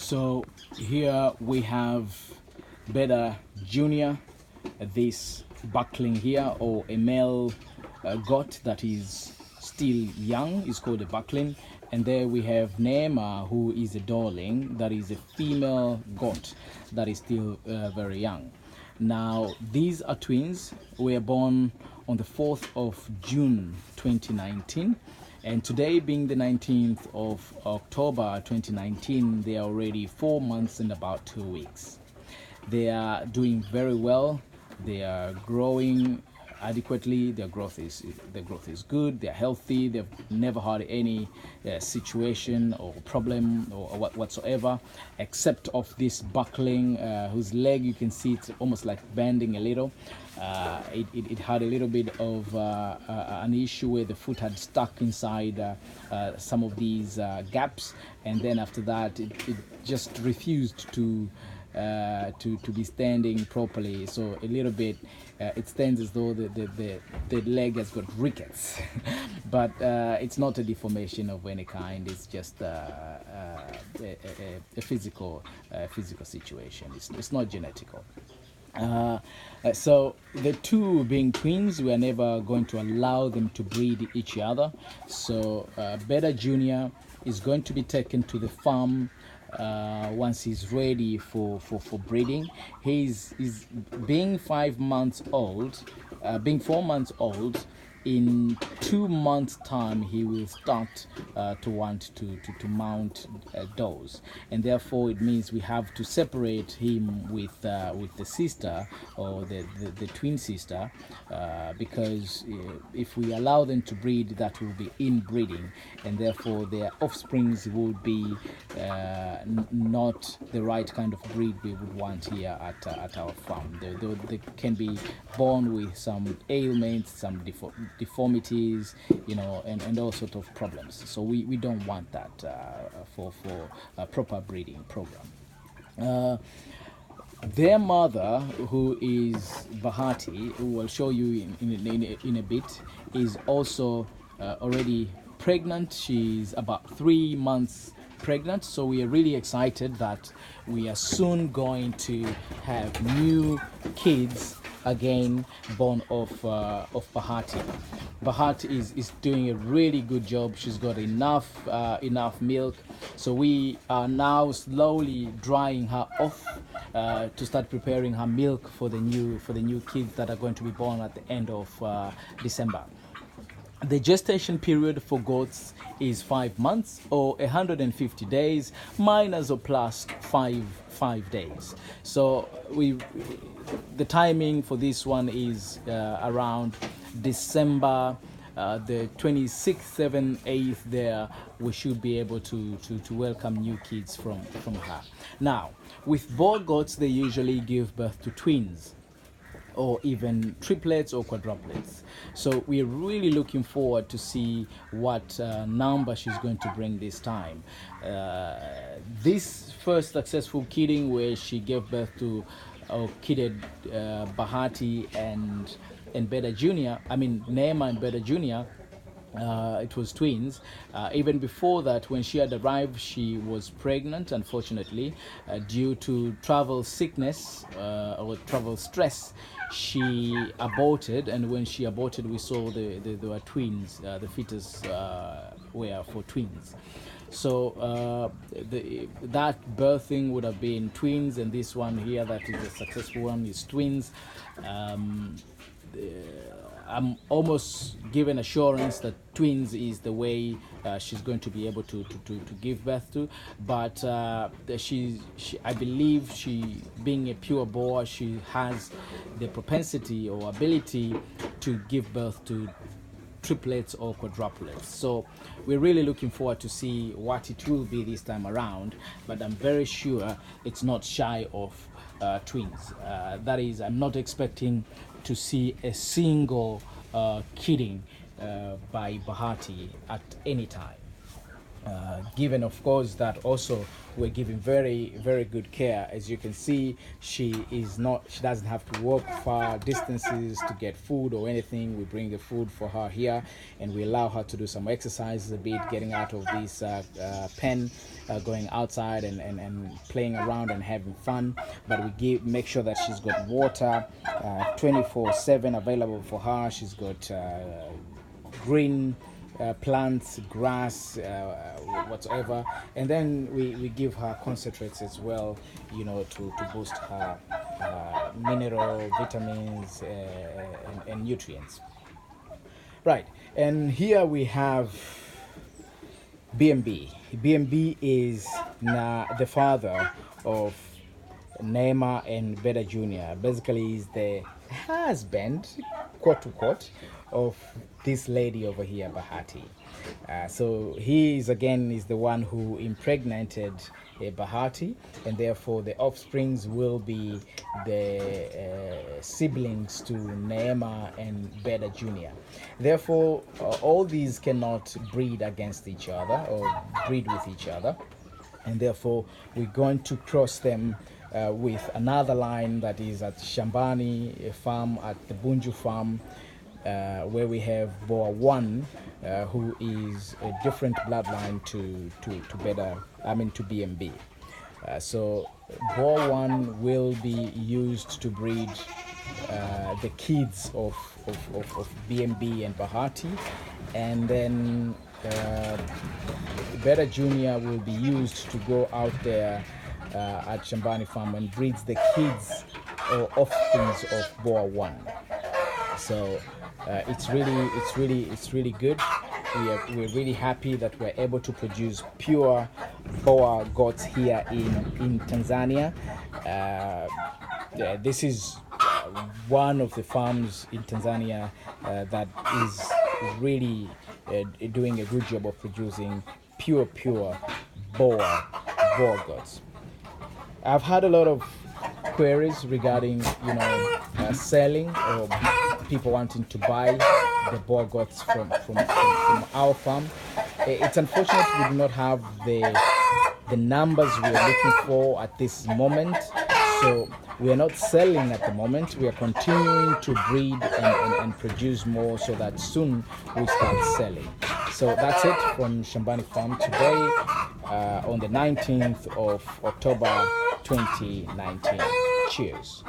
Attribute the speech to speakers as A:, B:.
A: So here we have Beta Junior, this buckling here, or a male goat that is still young is called a buckling. And there we have Neema, who is a darling, that is a female goat that is still very young. Now these are twins, were born on the 4th of June 2019, and today being the 19th of October 2019, they are already 4 months and about 2 weeks. They are doing very well. They are growing adequately. Their growth is good. They're healthy. They've never had any situation or problem or whatsoever, except of this buckling, whose leg, you can see it's almost like bending a little. It had a little bit of an issue where the foot had stuck inside some of these gaps, and then after that it just refused to be standing properly. So a little bit it stands as though the leg has got rickets. But it's not a deformation of any kind. It's just a physical situation. It's not genetical. So the two being twins, we are never going to allow them to breed each other. So Beta Junior is going to be taken to the farm once he's ready for breeding. He's being 5 months old, being 4 months old. In 2 months' time, he will start to want to mount does, and therefore it means we have to separate him with the sister, or the twin sister, because if we allow them to breed, that will be inbreeding, and therefore their offsprings would be not the right kind of breed we would want here at our farm. They can be born with some ailments, some deformities, and all sorts of problems. So we don't want that for a proper breeding program. Their mother, who is Bahati, who will show you in a bit, is also already pregnant. She's about 3 months pregnant, so we are really excited that we are soon going to have new kids again born of Bahati. Bahati is doing a really good job. She's got enough milk, so we are now slowly drying her off to start preparing her milk for the new kids that are going to be born at the end of December. The gestation period for goats is 5 months, or 150 days, minus or plus five days. So the timing for this one is around December the 26th, 7th, 8th. There we should be able to welcome new kids from her. Now, with Boer goats, they usually give birth to twins, or even triplets or quadruplets. So we're really looking forward to see what number she's going to bring this time. This first successful kidding, where she gave birth to or kidded Bahati and Beta Junior, Neema and Beta Junior, it was twins. Even before that, when she had arrived, she was pregnant, unfortunately, due to travel sickness or travel stress. She aborted, and when she aborted, we saw there were twins. The fetus were for twins. So that birthing would have been twins, and this one here, that is the successful one, is twins. I'm almost given assurance that twins is the way she's going to be able to give birth to, but I believe she, being a pure Boer, she has the propensity or ability to give birth to triplets or quadruplets. So we're really looking forward to see what it will be this time around, but I'm very sure it's not shy of twins. That is, I'm not expecting to see a single kidding by Bahati at any time. Given of course that also we're giving very good care. As you can see, she doesn't have to walk far distances to get food or anything. We bring the food for her here, and we allow her to do some exercises a bit, getting out of this pen, going outside and playing around and having fun. But we make sure that she's got water 24/7 available for her. She's got green plants, grass, whatsoever, and then we give her concentrates as well, to boost her mineral, vitamins, and nutrients. Right, and here we have BMB. BMB is the father of Neema and Beda Jr. Basically, is the husband, quote unquote, of this lady over here, Bahati. So he is the one who impregnated Bahati, and therefore the offsprings will be the siblings to Neema and Beda Jr. Therefore, all these cannot breed against each other or breed with each other, and therefore we're going to cross them with another line that is at Shambani farm, at the Bunju farm, where we have Boer 1, who is a different bloodline to BMB. So Boer 1 will be used to breed the kids of BMB and Bahati, and then Beta Junior will be used to go out there at Shambani farm and breeds the kids or offsprings of Boer 1. So it's really good. We're really happy that we're able to produce pure Boer goats here in Tanzania. This is one of the farms in Tanzania that is really doing a good job of producing pure Boer goats. I've had a lot of queries regarding selling or people wanting to buy the Boer goats from our farm. It's unfortunate we do not have the numbers we are looking for at this moment, so we are not selling at the moment. We are continuing to breed and produce more so that soon we start selling. So that's it from Shambani Farm today on the 19th of October 2019. Cheers.